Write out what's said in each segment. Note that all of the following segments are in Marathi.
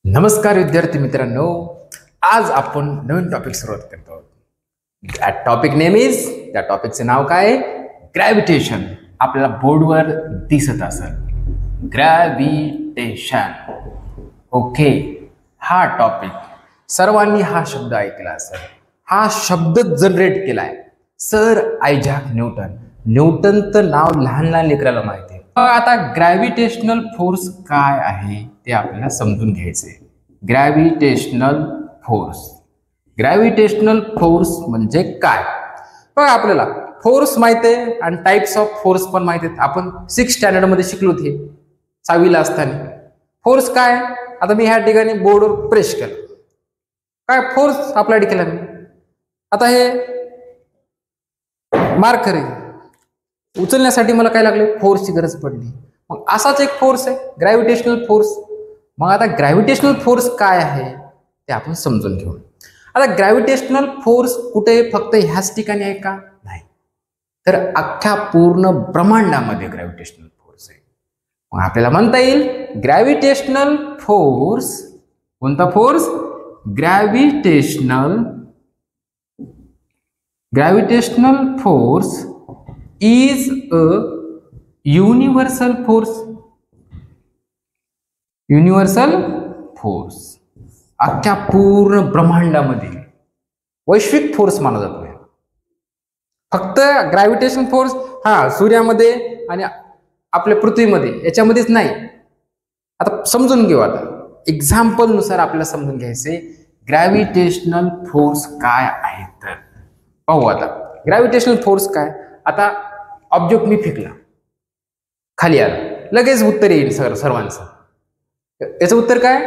नमस्कार विद्यार्थी मित्रांनो, आज आपण नवीन टॉपिक सुरुवात करतो आहोत. दॅट टॉपिक नेम इज, त्या टॉपिकचे नाव काय आहे? ग्रॅव्हिटेशन. आपल्याला बोर्डवर दिसत असेल ग्रॅव्हिटेशन. ओके, हा टॉपिक सर्वांनी हा शब्द ऐकला असेल. हा शब्द जनरेट केलाय सर आयझॅक न्यूटन. न्यूटनचं नाव लहान लहान लेकराला माहिती आहे. आता ग्रॅव्हिटेशनल फोर्स काय आहे ते आपल्याला समजून घ्यायचे. Gravitational force. ग्रॅव्हिटेशनल फोर्स म्हणजे काय? बघा, आपल्याला फोर्स माहिती आहे आणि टाइप्स ऑफ फोर्स पण माहिती आहेत. आपण 6th स्टँडर्ड मध्ये शिकलो होते 6वीला असताना. फोर्स काय? आता मी ह्या ठिकाणी बोर्डवर प्रेस केलं, काय फोर्स अप्लाय केला मी. आता हे मार्कर आहे, उचलण्यासाठी मला काय लागले? फोर्सची गरज पडली. मग असाच एक फोर्स आहे ग्रॅव्हिटेशनल फोर्स. मग आता ग्रॅव्हिटेशनल फोर्स काय आहे ते आपण समजून घेऊ. आता ग्रॅव्हिटेशनल फोर्स कुठे फक्त ह्याच ठिकाणी आहे का? नाही, तर अख्ख्या पूर्ण ब्रह्मांडामध्ये ग्रॅव्हिटेशनल फोर्स आहे. मग आपल्याला म्हणता येईल ग्रॅव्हिटेशनल फोर्स. कोणता force? Gravitational force is a universal force. Universal force अख्ख्या पूर्ण ब्रह्मांडामध्ये वैश्विक फोर्स मानला जातो. फक्त ग्रॅव्हिटेशन फोर्स सूर्यामध्ये आणि आपल्या पृथ्वीमध्ये याच्यामध्येच नाही. आता समजून घेऊ. आता एक्झाम्पल नुसार आपल्याला समजून घ्यायचे ग्रॅव्हिटेशनल फोर्स काय आहे. तर पाहू आता ग्रॅव्हिटेशनल फोर्स काय. आता ऑब्जेक्ट मी फेकला, खाली आला, लगेच उत्तर येईल सर्वांचं. याचं उत्तर काय?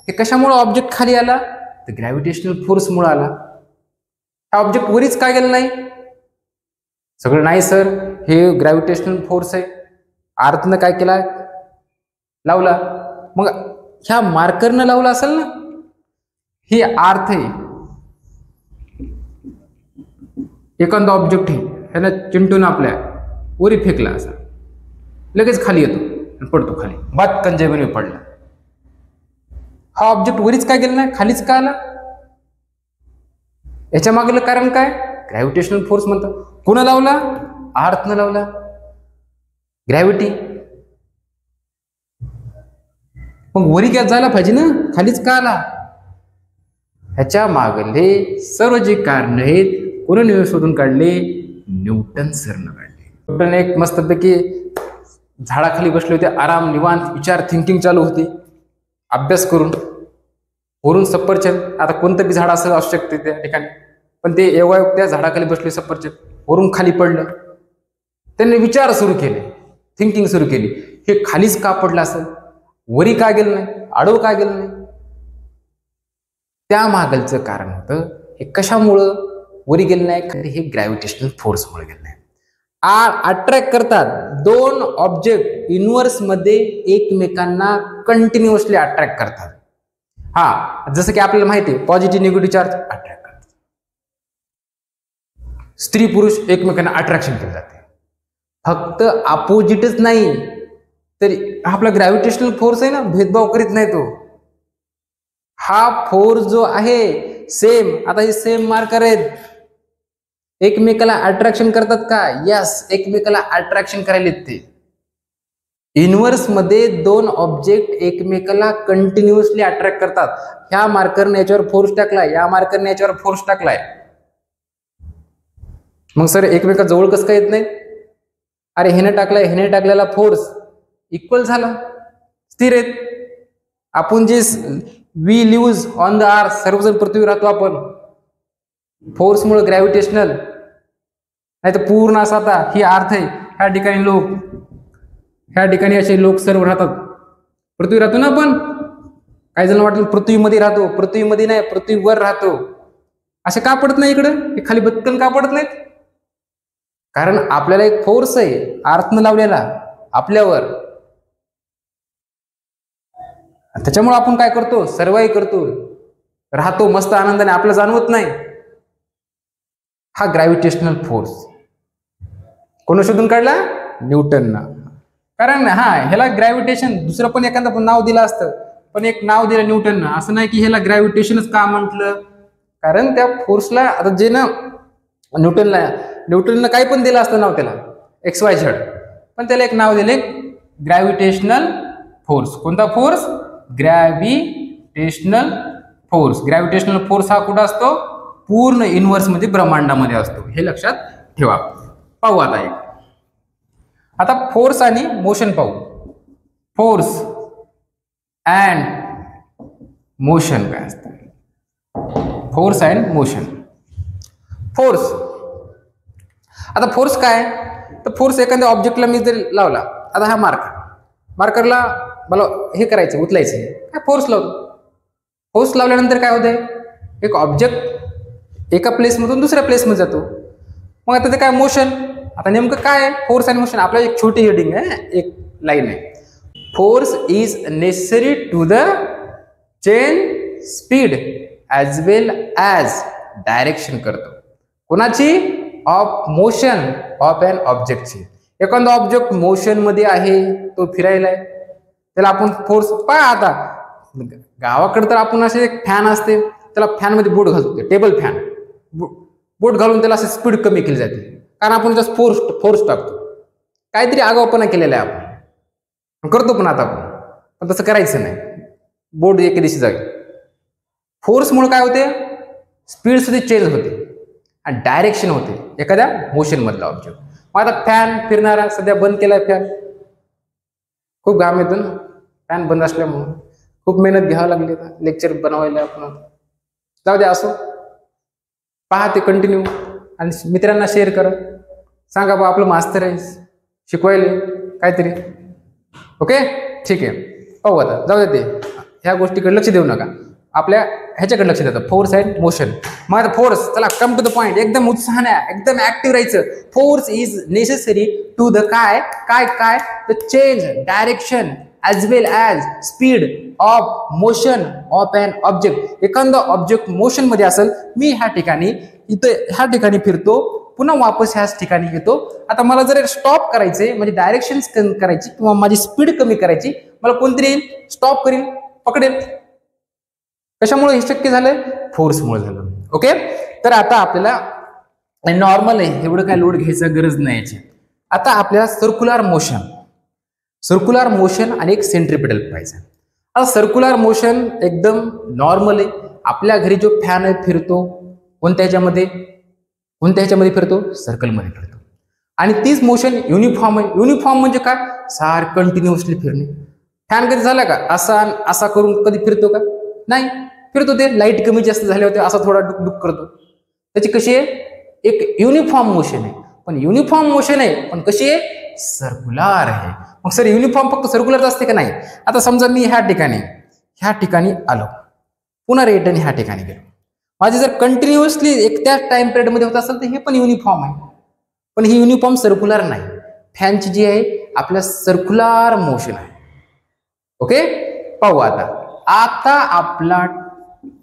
हे कशामुळे ऑब्जेक्ट खाली आला? तर ग्रॅव्हिटेशनल फोर्स मुळे आला. हा ऑब्जेक्ट वरीच काय गेलं नाही? सगळं नाही सर, हे ग्रॅव्हिटेशनल फोर्स आहे. आर्थनं काय केला? लावला. मग ह्या मार्करनं लावला असेल ना. हे आर्थ आहे. एखादा ऑब्जेक्ट आहे, ह्याला चिंटून आपल्या वरी फेकला, असा लगेच खाली येतो आणि पडतो खाली. बातकन जमिनीवर पडला. हा ऑब्जेक्ट वरीच काय गेला नाही, खालीच का आला? याच्या मागलं कारण काय? ग्रॅव्हिटेशनल फोर्स म्हणतात. कोणा लावला? आर्थनं लावला. ग्रॅव्हिटी. मग वरी काय जायला पाहिजे ना, खालीच का आला? ह्याच्या मागले सर्व जे कारण आहेत कोणी शोधून काढले? न्यूटन सरनं काढले. न्यूटन एक मस्तपैकी झाडाखाली बसले होते, आराम, निवांत, विचार, थिंकिंग चालू होती, अभ्यास करून. वरून सफरचंद, आता कोणतं बी झाड असं असू शकते त्या ठिकाणी, पण ते एवढ्या त्या झाडाखाली बसले सफरचंद, वरून खाली पडलं. त्यांनी विचार सुरू केले, थिंकिंग सुरू केली. हे खालीच का पडलं असेल? वरी का गेलं नाही? आडव का गेलं नाही? त्या मागलचं कारण होतं हे कशामुळं वरी गेलं नाही? हे ग्रॅव्हिटेशनल फोर्समुळे गेलं नाही. अट्रॅक्ट करतात दोन ऑब्जेक्ट इनव्हर्स मध्ये एकमेकांना कंटिन्युअसली अट्रॅक्ट करतात. जसं की आपल्याला माहिती आहे पॉझिटिव्ह निगेटिव्ह चार्ज अट्रॅक्ट करतात. स्त्री पुरुष एकमेकांना अट्रॅक्शन केलं जाते. फक्त अपोजिटच नाही, तर आपला ग्रॅव्हिटेशनल फोर्स आहे ना, भेदभाव करीत नाही तो. हा फोर्स जो आहे सेम, आता हे सेम मार्कर आहेत, एकमेकाला अट्रॅक्शन करतात का? यस, एकमेकाला अट्रॅक्शन करायला ते. इनव्हर्स मध्ये दोन ऑब्जेक्ट एकमेकाला कंटिन्युअसली अट्रॅक्ट करतात. ह्या मार्करने याच्यावर फोर्स टाकलाय, या मार्करने याच्यावर फोर्स टाकलाय. मग सर एकमेका जवळ कसं काय येत नाही? अरे ह्याने टाकलाय, ह्याने टाकलेला फोर्स इक्वल झाला, स्थिर आहेत. आपण जे we leave on the earth, सर्वजण पृथ्वीवर राहतो आपण, फोर्समुळे ग्रॅव्हिटेशनल. नाही तर पूर्ण असा आता ही अर्थ आहे, ह्या ठिकाणी लोक, ह्या ठिकाणी असे लोक सर्व राहतात. पृथ्वी राहतो ना आपण, काही जण वाटलं पृथ्वीमध्ये राहतो, पृथ्वीमध्ये नाही, पृथ्वीवर राहतो. असे का पडत नाही इकडं? हे खाली बदकन का पडत नाहीत? कारण आपल्याला एक फोर्स आहे अर्थनं लावलेला आपल्यावर. त्याच्यामुळे आपण काय करतो? सर्वाइव्ह करतो, राहतो मस्त आनंदाने, आपल्याला जाणवत नाही. हा ग्रॅव्हिटेशनल फोर्स कोण शोधून काढला? न्यूटननं. कारण ह्याला ग्रॅव्हिटेशन दुसरं पण एखादं नाव दिलं असतं, पण एक नाव दिलं न्यूटननं. असं नाही की ह्याला ग्रॅव्हिटेशनच का म्हटलं, कारण त्या फोर्सला आता जे ना न्यूटननं काही पण दिलं असतं नाव त्याला XYZ, पण त्याला एक नाव दिले ग्रॅव्हिटेशनल फोर्स. कोणता force? Gravitational force. Gravitational force हा कुठं असतो? पूर्ण युनिव्हर्स मध्ये, ब्रह्मांडामध्ये असतो. हे लक्षात ठेवा. पाहू आता एक. आता फोर्स आणि मोशन पाहू. फोर्स अँड मोशन काय असतं? Force and motion. फोर्स, आता फोर्स काय? तर फोर्स एखाद्या ऑब्जेक्टला मी जर लावला, आता हा मार्करला मला हे करायचं, उचलायचं, काय फोर्स लावतो. फोर्स लावल्यानंतर काय होतंय? एक ऑब्जेक्ट एका प्लेसमधून दुसऱ्या प्लेसमध्ये जातो. मग आता ते काय? मोशन. आता नेमकं काय फोर्स आणि मोशन? आपल्याला एक छोटी हेडिंग आहे, एक लाईन आहे. Force is necessary to the change speed as well as direction करतो. कोणाची? ऑफ मोशन ऑफ अन ऑब्जेक्टची. एखादा ऑब्जेक्ट मोशन मध्ये आहे, तो फिरायला आहे, त्याला आपण फोर्स. पहा आता गावाकडे तर आपण असे एक फॅन असते, त्याला फॅन मध्ये बोट घालतो, टेबल फॅन, बोट घालून त्याला असं स्पीड कमी केली जाते, कारण आपण जास्त फोर्स टाकतो. काहीतरी आगाऊपणा केलेला आहे आपण, करतो पण आता आपण, पण तसं करायचं नाही. बोट एके दिवशी जाईल. फोर्समुळे काय होते? स्पीड सुद्धा चेंज होते आणि डायरेक्शन होते एखाद्या मोशन मधला ऑब्जेक्ट. मग आता फॅन फिरणारा सध्या बंद केलाय फॅन, खूप घाम येतो ना फॅन बंद असल्यामुळे, खूप मेहनत घ्यावं लागली लेक्चर बनवायला आपण. जाऊ द्या, असो. पहा ते कंटिन्यू आणि मित्रांना शेअर करा. सांगा बा आपलं मास्तर आहे, शिकवायला काहीतरी. ओके, ठीक आहे. पाहू आता, जाऊ द्या ते ह्या गोष्टीकडे लक्ष देऊ नका, आपल्या ह्याच्याकडे लक्ष देतात, फोर्स अँड मोशन. मग आता फोर्स, चला कम टू द पॉइंट, एकदम उत्साहाने, एकदम ऍक्टिव्ह राहायचं. Force is necessary to the काय काय काय the change direction as well as speed of motion of an object. एखादा ऑब्जेक्ट मोशन मध्ये असेल, मी ह्या ठिकाणी ह्या ठिकाणी फिरतो, पुन्हा वापस ह्याच ठिकाणी येतो. आता मला जर स्टॉप करायचे, म्हणजे डायरेक्शन करायची किंवा माझी स्पीड कमी करायची, मला कोणतरी येईल, स्टॉप करेल, पकडेल. कशामुळे हे शक्य झालं? फोर्समुळे झालं. ओके, तर आता आपल्याला नॉर्मल आहे, एवढं काय लोड घ्यायचं गरज नाही याची. आता आपल्याला सर्क्युलर मोशन आणि एक सेंट्रिपिटल पाहिजे. आता सर्क्युलर मोशन एकदम नॉर्मल आहे. आपल्या घरी जो फॅन आहे फिरतो, कोणत्या ह्याच्यामध्ये फिरतो? सर्कलमध्ये फिरतो. आणि तीच मोशन युनिफॉर्म आहे. युनिफॉर्म म्हणजे काय? सारखं कंटिन्युअसली फिरणे. फॅन कधी झाला का असा करून कधी फिरतो का? नाही फिरतो. ते लाईट कमी जास्त झाले होते, असा थोडा डुकडुक करतो. त्याची कशी आहे? एक युनिफॉर्म मोशन आहे. पण युनिफॉर्म मोशन आहे, पण कशी आहे? सर्क्युलर आहे. मग सर युनिफॉर्म फक्त सर्क्युलर असते का? नाही. आता समजा मी ह्या ठिकाणी आलो, पुन्हा रिटर्न ह्या ठिकाणी गेलो. माझी जर कंटिन्युअसली एक त्या टाइम पिरियड मध्ये होत असेल तर हे पण युनिफॉर्म आहे, पण ही युनिफॉर्म सर्क्युलर नाही. फॅनची जी आहे आपल्या सर्क्युलर मोशन आहे. ओके, पाहू आता आपला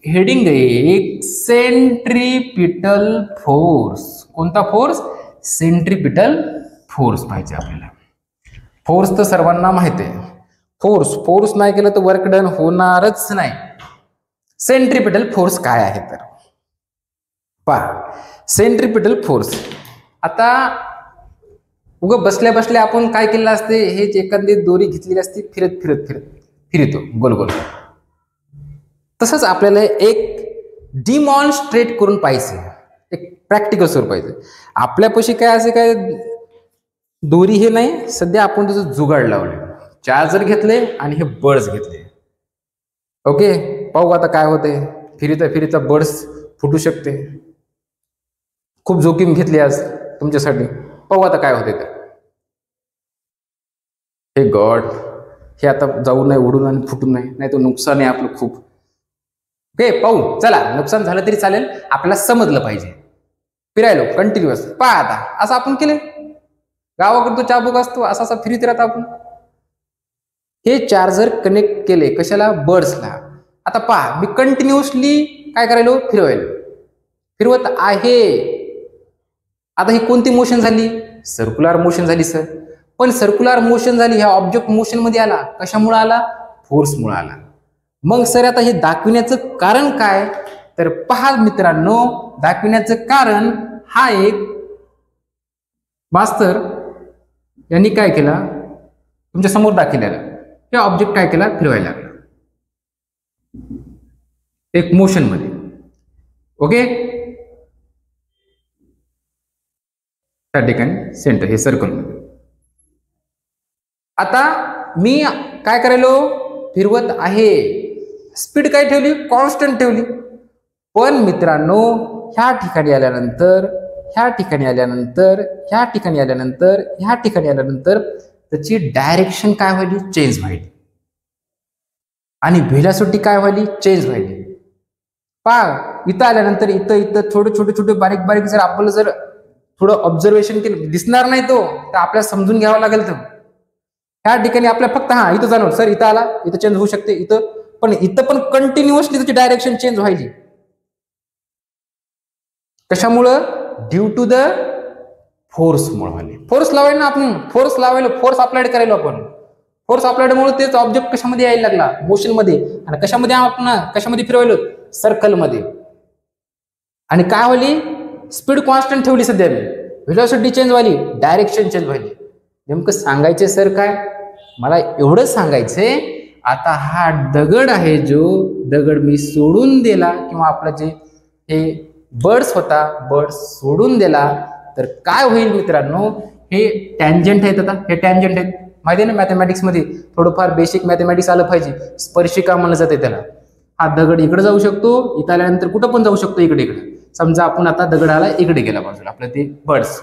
हेडिंग आहे सेंट्रिपिटल फोर्स. कोणता फोर्स? सेंट्रिपिटल फोर्स पाहिजे आपल्याला. फोर्स तर सर्वांना माहिती आहे. फोर्स नाही केलं तर वर्क डन होणारच नाही. सेंट्रिपिटल फोर्स काय आहे तर पहा. सेंट्रिपिटल फोर्स, आता बसल्या बसल्या आपण काय केलं असते, हेच एखादी दोरी घेतलेली असते, फिरतो गोल गोल. तसंच आपल्याला एक डिमॉन्स्ट्रेट करून पाहिजे, एक प्रॅक्टिकल स्वरूप पाहिजे. आपल्यापाशी काय असे काय दोरी हे नाही, सध्या आपण त्याचं जुगाड लावले, चार्जर घेतले आणि हे बर्ड्स घेतले. ओके, पाहू आता काय होते. फिरिता बर्ड्स फुटू शकते. खूप जोखीम घेतली आज तुमच्यासाठी. पाहू आता काय होते तर. हे गॉड, हे आता जाऊ नये, उडून आणि फुटून नाही तर नुकसान आहे आपलं खूप. ओके, पाहू. चला, नुकसान झालं तरी चालेल, आपल्याला समजलं पाहिजे. फिरायलो कंटिन्युअस. पहा आता असं आपण केले, गावाकडे तो चाबूक असतो, असा फिरत राहता आपण. हे चार्जर कनेक्ट केले कशाला? बर्ड्सला. आता पहा, मी कंटिन्युअसली काय करायलो? फिरवत आहे. आता ही कोणती मोशन झाली? सर्क्युलर मोशन झाली सर. पण सर्क्युलर मोशन झाली, ह्या ऑब्जेक्ट मोशन मध्ये आला, कशामुळे आला? फोर्समुळे आला. मग सर आता हे दाखविण्याचं कारण काय, तर पहा मित्रांनो, दाखविण्याचं कारण हा एक मास्तर यांनी काय केला, तुमच्या समोर दाखवलेला हे ऑब्जेक्ट काय केला, फिरवायला लागला एक मोशन मध्ये. ओके, त्या ठिकाणी सेंटर हे सर्कल मध्ये. आता मी काय करायलो, फिरवत आहे, स्पीड काय ठेवली, कॉन्स्टंट ठेवली. पण मित्रांनो ह्या ठिकाणी आल्यानंतर, ह्या ठिकाणी आल्यानंतर, ह्या ठिकाणी आल्यानंतर, ह्या ठिकाणी आल्यानंतर त्याची डायरेक्शन काय व्हायली, चेंज व्हायली. आणि व्हेलॉसिटी काय व्हायली, चेंज व्हायली. पहा इथं आल्यानंतर इथं इथं छोटे छोटे छोटे बारीक बारीक जर आपण जर थोडं ऑब्झर्वेशन केलं, दिसणार नाही तो, तर आपल्याला समजून घ्यावं लागेल. तर ह्या ठिकाणी आपल्याला फक्त हा इथं जाणवलं, सर इथं आला, इथं चेंज होऊ शकते, इथं पण कंटिन्युअसली त्याची डायरेक्शन चेंज व्हायली. कशामुळं, ड्यू टू द फोर्स मुळे. फोर्स लावायला ना आपण, फोर्स लावायला, फोर्स अप्लाइड करायला आपण, फोर्स अप्लाइड मुळे तेच ऑब्जेक्ट कशामध्ये यायला लागला, मोशन मध्ये. आणि कशामध्ये आपण, कशामध्ये फिरवलो, सर्कल मध्ये. आणि काय व्हायली, स्पीड कॉन्स्टंट ठेवली सध्या मी, व्हेलॉसिटी चेंज व्हायली, डायरेक्शन चेंज व्हायली. नेमकं सांगायचे सर काय, मला एवढं सांगायचंय, आता हा दगड आहे, जो दगड मी सोडून दिला, किंवा आपला जे हे बर्ड्स होता, बर्ड्स सोडून दिला, तर काय होईल मित्रांनो, हे टँजंट आहेत. आता हे टँजंट आहेत, माहिती आहे ना, मॅथमॅटिक्स मध्ये थोडंफार बेसिक मॅथमॅटिक्स आलं पाहिजे. स्पर्शिका म्हणलं जाते त्याला. हा दगड इकडे जाऊ शकतो, इथं आल्यानंतर कुठं पण जाऊ शकतो, इकडे इकडे. समजा आपण आता दगडाला इकडे गेला बाजूला, आपलं ते बर्ड्स,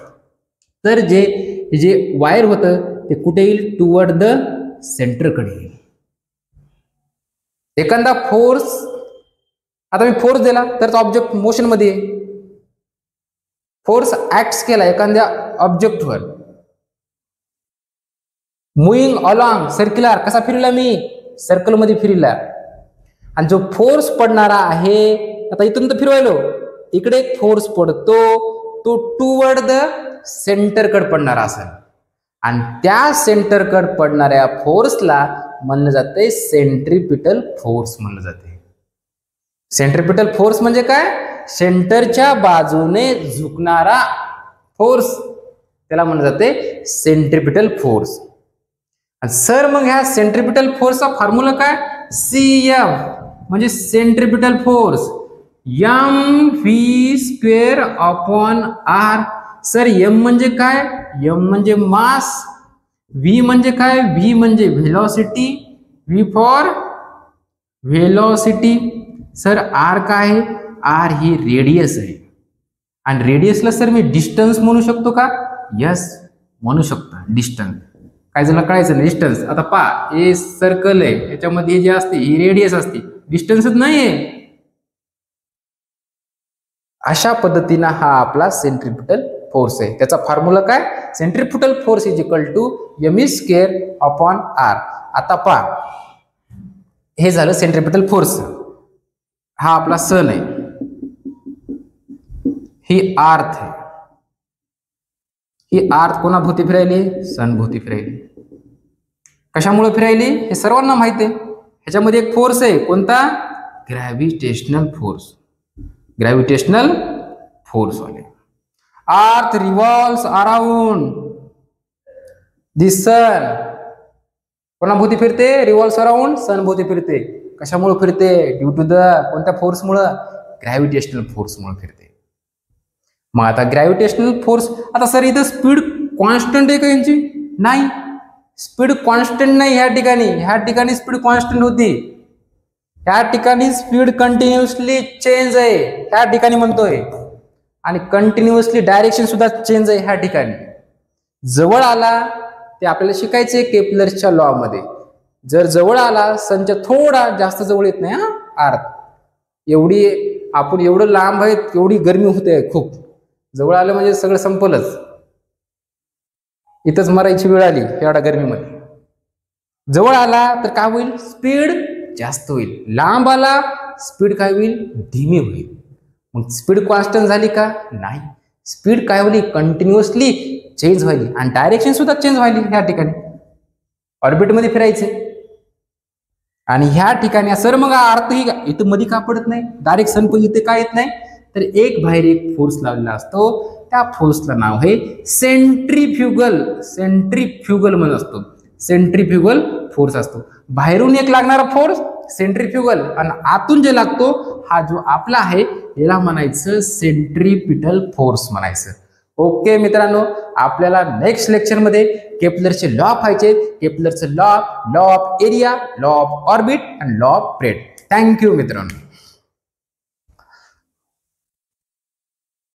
तर जे वायर होतं ते कुठे येईल, टुवर्ड द सेंटरकडे येईल. एखादा फोर्स, आता मी फोर्स दिला तर ऑब्जेक्ट मोशन मध्ये, फोर्स ऍक्ट केला एखाद्या ऑब्जेक्टवर, मुव्हिंग अलॉंग सर्क्युलर, कसा फिरला मी, सर्कल मध्ये फिरला. आणि जो फोर्स पडणारा आहे, आता इथून तर फिरवायलो, इकडे एक फोर्स पडतो, तो टुवर्ड द सेंटरकडे पडणारा असेल. आणि त्या सेंटरकडे पडणाऱ्या फोर्सला म्हणलं जाते सेंट्रिपिटल फोर्स म्हणलं जाते. सेंट्रिपिटल फोर्स म्हणजे काय, सेंटरच्या बाजूने झुकणारा फोर्स, त्याला म्हणलं जाते सेंट्रिपिटल फोर्स. सर मग ह्या सेंट्रिपिटल फोर्सचा फॉर्म्युला काय, CF म्हणजे centripetal force, mv² upon r. Sir m म्हणजे काय, m म्हणजे मास, v म्हणजे काय, v म्हणजे velocity, v for velocity. Sir r काय आहे, r ही रेडियस आहे. आणि रेडियसला सर मी डिस्टन्स म्हणू शकतो का, यस म्हणू शकतो, डिस्टन्स. काय झालं कळायचं नाही, डिस्टन्स. आता पहा हे सर्कल आहे, याच्यामध्ये जे असते ही रेडियस असते, डिस्टन्सच नाहीये. अशा पद्धतीनं हा आपला सेंट्रिपिटल फोर्स आहे. त्याचा फॉर्म्युला काय, centripetal force is equal to mv² upon r. आता पहा हे झालं सेंट्रिपिटल फोर्स, हा आपला सन आहे, ही अर्थ आहे, ही अर्थ कोणाभोवती फिरायली, सन भोवती फिरायली. कशामुळे फिरायली हे सर्वांना माहिती आहे. ह्याच्यामध्ये एक फोर्स आहे, कोणता, ग्रॅव्हिटेशनल फोर्स, ग्रॅव्हिटेशनल फोर्स वाले. अर्थ रिव्हॉल्व्स अराउंड द सन, कोणाभोवती फिरते, रिव्हॉल्व्स अराउंड सन भोवती फिरते. कशामुळे फिरते, ड्यू टू द कोणत्या फोर्स मुळे, ग्रॅव्हिटेशनल फोर्स मुळे फिरते. मग आता ग्रॅव्हिटेशनल फोर्स, आता सर इथं स्पीड कॉन्स्टंट आहे का यांची, नाही, स्पीड कॉन्स्टंट नाही. ह्या ठिकाणी स्पीड कॉन्स्टंट होती, ह्या ठिकाणी स्पीड कंटिन्युअसली चेंज आहे, ह्या ठिकाणी म्हणतोय. आणि कंटिन्युअसली डायरेक्शन सुद्धा चेंज आहे ह्या ठिकाणी. जवळ आला ते आपल्याला शिकायचे केपलरच्या लॉ मध्ये, जर जवळ आला सनच्या थोडा जास्त जवळ येत नाही, अर्थ एवढी आपण एवढं लांब आहे, एवढी गरमी होते खूप, जवळ आलं म्हणजे सगळं संपलंच, इथंच मरायची वेळ आली एवढ्या गरमीमध्ये. जवळ आला तर काय होईल, स्पीड जास्त होईल, लांब आला स्पीड काय होईल, धीमी होईल. मग स्पीड कॉन्स्टंट झाली का, नाही, स्पीड काय होईल, कंटिन्युअसली चेंज व्हायली. आणि डायरेक्शन सुद्धा चेंज व्हायली. ह्या ठिकाणी ऑर्बिट मध्ये फिरायचे. आणि ह्या ठिकाणी सर मग अर्थ ही इथं मध्ये का पडत नाही, डायरेक्ट सन पण इथे का येत नाही, तर एक बाहेर एक फोर्स लावलेला असतो, त्या फोर्सला नाव आहे सेंट्रीफ्युगल. सेंट्रीफ्युगल म्हणून असतो, सेंट्रीफ्युगल फोर्स असतो. बाहेरून एक लागणारा फोर्स सेंट्रीफ्युगल आणि आतून जे लागतो हा जो आपला आहे याला म्हणायचं सेंट्रीपिटल फोर्स म्हणायचं. ओके मित्रांनो, आपल्याला नेक्स्ट लेक्चर मध्ये केपलरचे लॉ पाहायचे. केपलरचे law of area, law of orbit आणि लॉ ऑफ ब्रेथ. थँक्यू मित्रांनो.